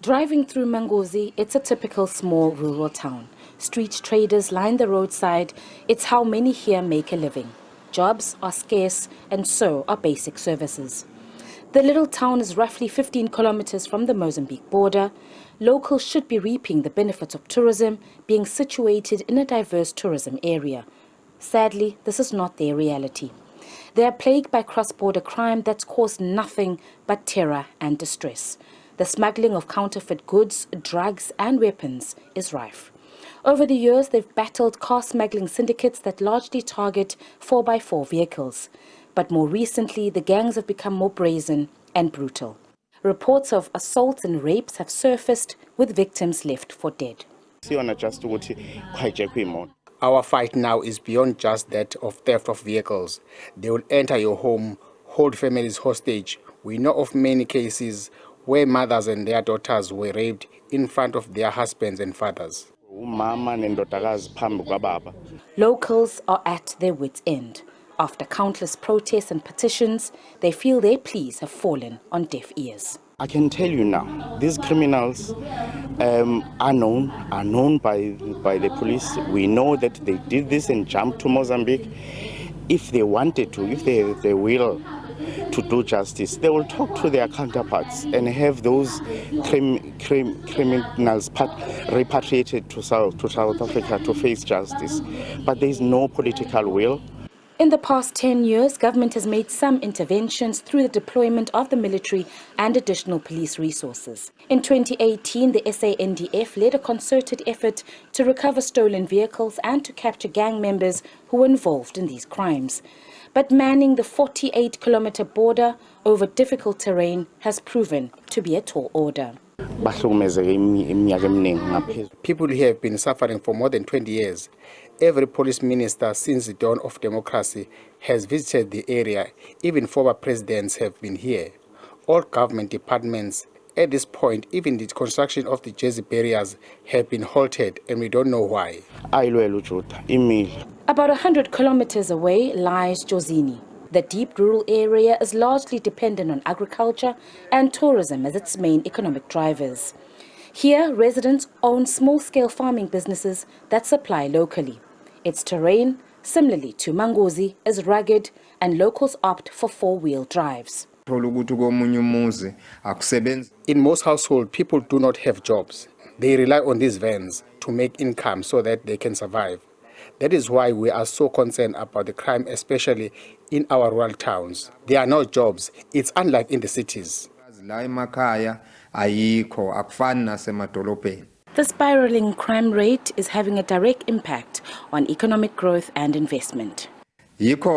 Driving through Mangozi, it's a typical small rural town. Street traders line the roadside. It's how many here make a living. Jobs are scarce, and so are basic services. The little town is roughly 15 kilometers from the Mozambique border. Locals should be reaping the benefits of tourism, being situated in a diverse tourism area. Sadly, this is not their reality. They are plagued by cross-border crime that's caused nothing but terror and distress. The smuggling of counterfeit goods, drugs and weapons is rife. Over the years, they've battled car smuggling syndicates that largely target 4x4 vehicles. But more recently, the gangs have become more brazen and brutal. Reports of assaults and rapes have surfaced, with victims left for dead. Our fight now is beyond just that of theft of vehicles. They will enter your home, hold families hostage. We know of many cases where mothers and their daughters were raped in front of their husbands and fathers. Locals are at their wits' end. After countless protests and petitions, they feel their pleas have fallen on deaf ears. I can tell you now, these criminals are known by the police. We know that they did this and jumped to Mozambique. If they wanted to, if they have the will to do justice, they will talk to their counterparts and have those criminals repatriated to South Africa to face justice. But there is no political will. In the past 10 years, government has made some interventions through the deployment of the military and additional police resources. In 2018, the SANDF led a concerted effort to recover stolen vehicles and to capture gang members who were involved in these crimes. But manning the 48-kilometer border over difficult terrain has proven to be a tall order. People here have been suffering for more than 20 years. Every police minister since the dawn of democracy has visited the area. Even former presidents have been here. All government departments, at this point, even the construction of the Jersey barriers have been halted, and we don't know why. About 100 kilometers away lies Jozini. The deep rural area is largely dependent on agriculture and tourism as its main economic drivers. Here, residents own small-scale farming businesses that supply locally. Its terrain, similarly to Mangozi, is rugged and locals opt for four-wheel drives. In most households, people do not have jobs. They rely on these vans to make income so that they can survive. That is why we are so concerned about the crime, especially in our rural towns. There are no jobs. It's unlike in the cities. The spiraling crime rate is having a direct impact on economic growth and investment. Business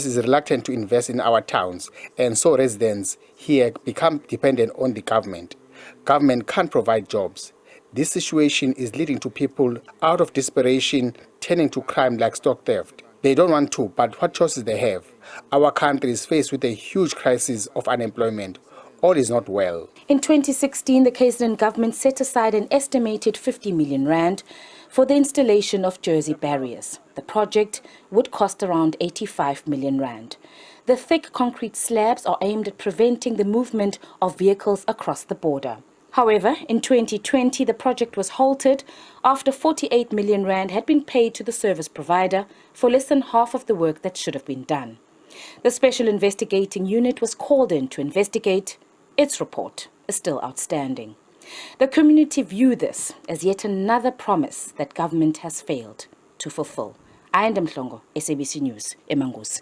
is reluctant to invest in our towns, and so residents here become dependent on the government. Government can't provide jobs. This situation is leading to people out of desperation turning to crime like stock theft. They don't want to, but what choices they have? Our country is faced with a huge crisis of unemployment. All is not well. In 2016, the KZN government set aside an estimated 50 million rand for the installation of Jersey barriers. The project would cost around 85 million rand. The thick concrete slabs are aimed at preventing the movement of vehicles across the border. However, in 2020, the project was halted after 48 million rand had been paid to the service provider for less than half of the work that should have been done. The Special Investigating Unit was called in to investigate. Its report is still outstanding. The community view this as yet another promise that government has failed to fulfill. I am Mhlongo, SABC News, eMangozi.